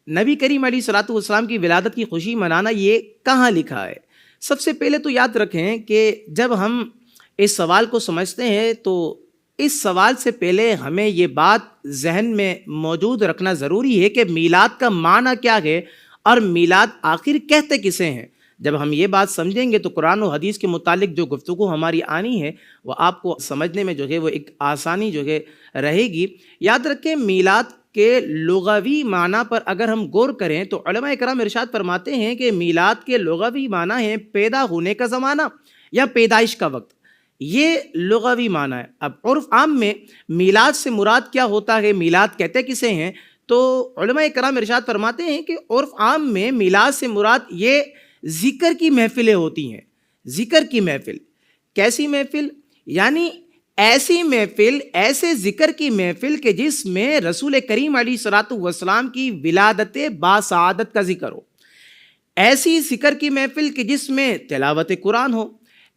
نبی کریم علیہ الصلوۃ والسلام کی ولادت کی خوشی منانا یہ کہاں لکھا ہے؟ سب سے پہلے تو یاد رکھیں کہ جب ہم اس سوال کو سمجھتے ہیں تو اس سوال سے پہلے ہمیں یہ بات ذہن میں موجود رکھنا ضروری ہے کہ میلاد کا معنی کیا ہے اور میلاد آخر کہتے کسے ہیں۔ جب ہم یہ بات سمجھیں گے تو قرآن و حدیث کے متعلق جو گفتگو ہماری آنی ہے وہ آپ کو سمجھنے میں جو ہے وہ ایک آسانی جو ہے رہے گی۔ یاد رکھیں میلاد کے لغوی معنی پر اگر ہم غور کریں تو علماء کرام ارشاد فرماتے ہیں کہ میلاد کے لغوی معنی ہے پیدا ہونے کا زمانہ یا پیدائش کا وقت، یہ لغوی معنی ہے۔ اب عرف عام میں میلاد سے مراد کیا ہوتا ہے، میلاد کہتے کسے ہیں؟ تو علماء کرام ارشاد فرماتے ہیں کہ عرف عام میں میلاد سے مراد یہ ذکر کی محفلیں ہوتی ہیں۔ ذکر کی محفل کیسی محفل؟ یعنی ایسی محفل، ایسے ذکر کی محفل کہ جس میں رسول کریم علیہ الصلوۃ والسلام کی ولادت باسعادت کا ذکر ہو، ایسی ذکر کی محفل کہ جس میں تلاوت قرآن ہو،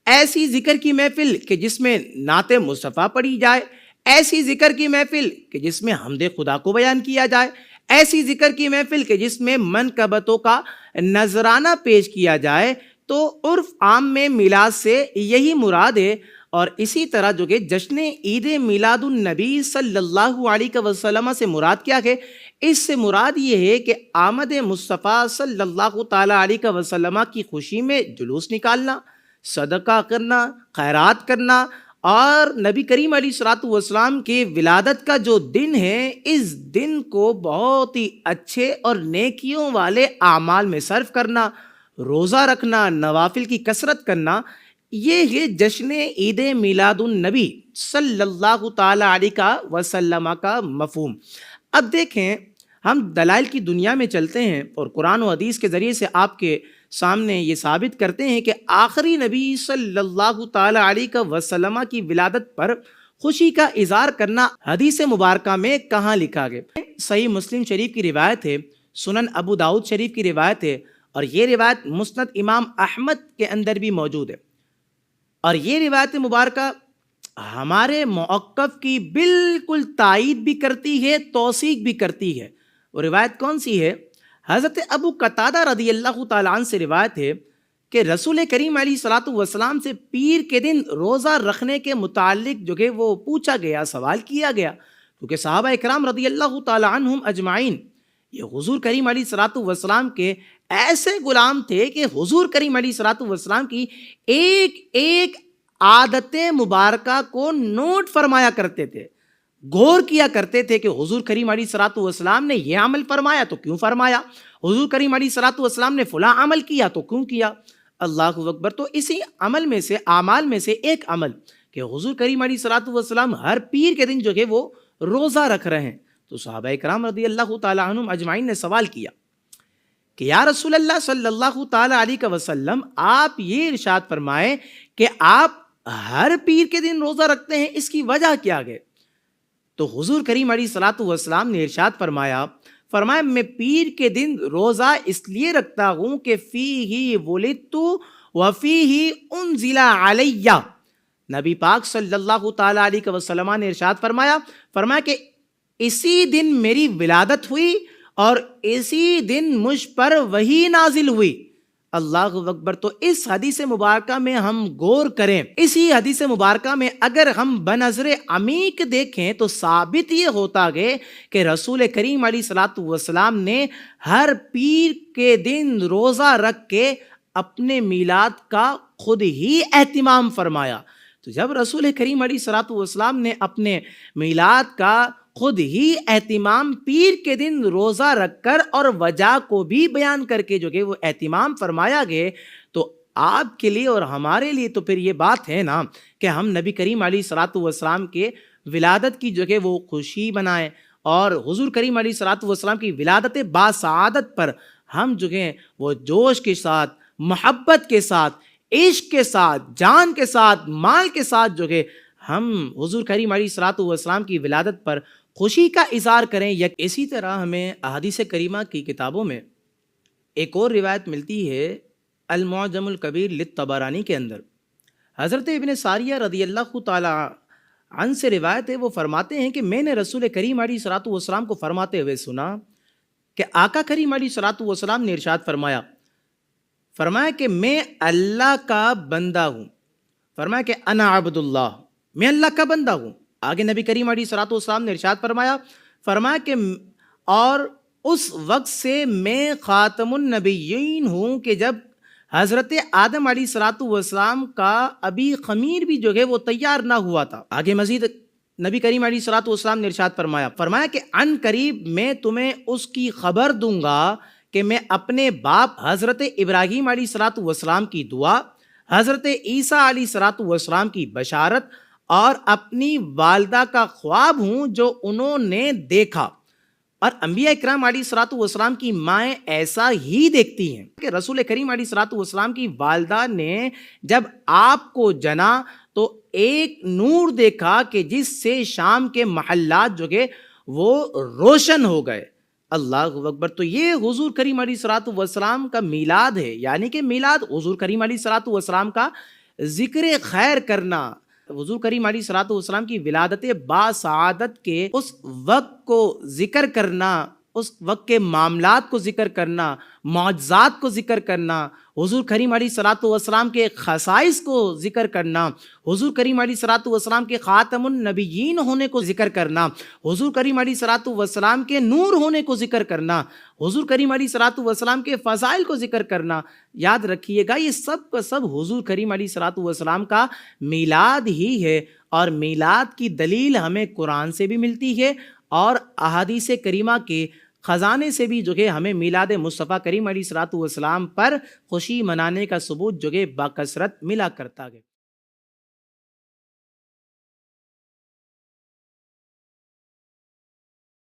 ایسی ذکر کی محفل کہ جس میں نعت مصطفیٰ پڑھی جائے، ایسی ذکر کی محفل کہ جس میں حمد خدا کو بیان کیا جائے، ایسی ذکر کی محفل کہ جس میں منقبتوں کا نذرانہ پیش کیا جائے۔ تو عرف عام میں میلاد سے یہی مراد ہے۔ اور اسی طرح جو کہ جشن عید میلاد النبی صلی اللہ علیہ وسلم سے مراد کیا ہے؟ اس سے مراد یہ ہے کہ آمد مصطفیٰ صلی اللہ تعالیٰ علیہ وسلم کی خوشی میں جلوس نکالنا، صدقہ کرنا، خیرات کرنا، اور نبی کریم علیہ الصلوۃ والسلام کی ولادت کا جو دن ہے اس دن کو بہت ہی اچھے اور نیکیوں والے اعمال میں صرف کرنا، روزہ رکھنا، نوافل کی کثرت کرنا، یہ ہے جشن عید میلاد النبی صلی اللہ تعالیٰ علیہ وسلم کا مفہوم۔ اب دیکھیں ہم دلائل کی دنیا میں چلتے ہیں اور قرآن و حدیث کے ذریعے سے آپ کے سامنے یہ ثابت کرتے ہیں کہ آخری نبی صلی اللہ تعالیٰ علیہ وسلم کی ولادت پر خوشی کا اظہار کرنا حدیث مبارکہ میں کہاں لکھا گیا؟ صحیح مسلم شریف کی روایت ہے، سنن ابو داؤد شریف کی روایت ہے، اور یہ روایت مسند امام احمد کے اندر بھی موجود ہے۔ اور یہ روایت مبارکہ ہمارے موقف کی بالکل تائید بھی کرتی ہے، توثیق بھی کرتی ہے۔ وہ روایت کون سی ہے؟ حضرت ابو قتادہ رضی اللہ تعالیٰ عنہ سے روایت ہے کہ رسول کریم علیہ الصلوۃ والسلام سے پیر کے دن روزہ رکھنے کے متعلق جو کہ وہ پوچھا گیا، سوال کیا گیا، کیونکہ صحابہ اکرام رضی اللہ تعالیٰ عنہم اجمعین یہ حضور کریم علیہ الصلوۃ والسلام کے ایسے غلام تھے کہ حضور کریم علیہ الصلوۃ والسلام کی ایک ایک عادت مبارکہ کو نوٹ فرمایا کرتے تھے، غور کیا کرتے تھے کہ حضور کریم علیہ الصلوۃ والسلام نے یہ عمل فرمایا تو کیوں فرمایا، حضور کریم علیہ الصلوۃ والسلام نے فلاں عمل کیا تو کیوں کیا۔ اللہ اکبر۔ تو اسی عمل میں سے، اعمال میں سے ایک عمل کہ حضور کریم علیہ الصلوۃ والسلام ہر پیر کے دن جو ہے وہ روزہ رکھ رہے ہیں۔ تو صحابہ کرام رضی اللہ تعالیٰ عنہم اجمعین نے سوال کیا کہ یا رسول اللہ صلی اللہ تعالیٰ علیہ وسلم، آپ یہ ارشاد فرمائیں کہ آپ ہر پیر کے دن روزہ رکھتے ہیں، اس کی وجہ کیا ہے؟ تو حضور کریم علیہ الصلوۃ والسلام نے ارشاد فرمایا میں پیر کے دن روزہ اس لیے رکھتا ہوں کہ فیہ ولدت وفیہ انزل علیہ۔ نبی پاک صلی اللہ تعالیٰ علیہ وسلم نے ارشاد فرمایا کہ اسی دن میری ولادت ہوئی اور اسی دن مجھ پر وحی نازل ہوئی۔ اللہ اکبر۔ تو اس حدیث مبارکہ میں ہم غور کریں، اسی حدیث مبارکہ میں اگر ہم بنظر عمیق دیکھیں تو ثابت یہ ہوتا ہے کہ رسول کریم علیہ الصلوۃ والسلام نے ہر پیر کے دن روزہ رکھ کے اپنے میلاد کا خود ہی اہتمام فرمایا۔ تو جب رسول کریم علیہ الصلوۃ والسلام نے اپنے میلاد کا خود ہی اہتمام پیر کے دن روزہ رکھ کر اور وجہ کو بھی بیان کر کے جو کہ وہ اہتمام فرمایا گئے، تو آپ کے لیے اور ہمارے لیے تو پھر یہ بات ہے نا کہ ہم نبی کریم علیہ الصلوۃ والسلام کے ولادت کی جو کہ وہ خوشی منائیں، اور حضور کریم علیہ الصلوۃ والسلام کی ولادت باسعادت پر ہم جو کہ وہ جوش کے ساتھ، محبت کے ساتھ، عشق کے ساتھ، جان کے ساتھ، مال کے ساتھ جو کہ ہم حضور کریم علیہ الصلوۃ والسلام کی ولادت پر خوشی کا اظہار کریں۔ اسی طرح ہمیں احادیث کریمہ کی کتابوں میں ایک اور روایت ملتی ہے، المعجم الکبیر للطبرانی کے اندر حضرت ابن ساریہ رضی اللہ تعالی عنہ سے روایت ہے، وہ فرماتے ہیں کہ میں نے رسول کریم علیہ الصلوۃ والسلام کو فرماتے ہوئے سنا کہ آقا کریم علیہ الصلوۃ والسلام نے ارشاد فرمایا کہ میں اللہ کا بندہ ہوں. فرمایا کہ انا عبد اللہ، میں اللہ کا بندہ ہوں. آگے نبی کریم علیہ الصلوۃ والسلام نے ارشاد فرمایا کہ اور اس وقت سے میں خاتم النبیین ہوں کہ جب حضرت آدم علیہ الصلوۃ والسلام کا ابھی خمیر بھی جو ہے وہ تیار نہ ہوا تھا. آگے مزید نبی کریم علیہ الصلوۃ والسلام نے ارشاد فرمایا کہ ان قریب میں تمہیں اس کی خبر دوں گا کہ میں اپنے باپ حضرت ابراہیم علیہ الصلوۃ والسلام کی دعا، حضرت عیسیٰ علیہ الصلوۃ والسلام کی بشارت اور اپنی والدہ کا خواب ہوں جو انہوں نے دیکھا. اور انبیاء اکرام علیہ الصلوۃ والسلام کی مائیں ایسا ہی دیکھتی ہیں کہ رسول کریم علیہ الصلوۃ والسلام کی والدہ نے جب آپ کو جنا تو ایک نور دیکھا کہ جس سے شام کے محلات جو کہ وہ روشن ہو گئے. اللہ اکبر. تو یہ حضور کریم علیہ الصلوۃ والسلام کا میلاد ہے، یعنی کہ میلاد حضور کریم علیہ الصلوۃ والسلام کا ذکر خیر کرنا، حضور کریم علیہ الصلوۃ والسلام کی ولادت باسعادت کے اس وقت کو ذکر کرنا، اس وقت کے معاملات کو ذکر کرنا، معجزات کو ذکر کرنا، حضور کریم علیہ الصلوۃ والسلام کے خصائص کو ذکر کرنا، حضور کریم علیہ الصلوۃ والسلام کے خاتم النبیین ہونے کو ذکر کرنا، حضور کریم علیہ الصلوۃ والسلام کے نور ہونے کو ذکر کرنا، حضور کریم علیہ الصلوۃ والسلام کے فضائل کو ذکر کرنا. یاد رکھیے گا یہ سب کا سب حضور کریم علیہ الصلوۃ والسلام کا میلاد ہی ہے. اور میلاد کی دلیل ہمیں قرآن سے بھی ملتی ہے اور احادیث کریمہ کے خزانے سے بھی جو کہ ہمیں میلاد مصطفیٰ کریم علیہ الصلوۃ والسلام پر خوشی منانے کا ثبوت جو کہ باکثرت ملا کرتا ہے.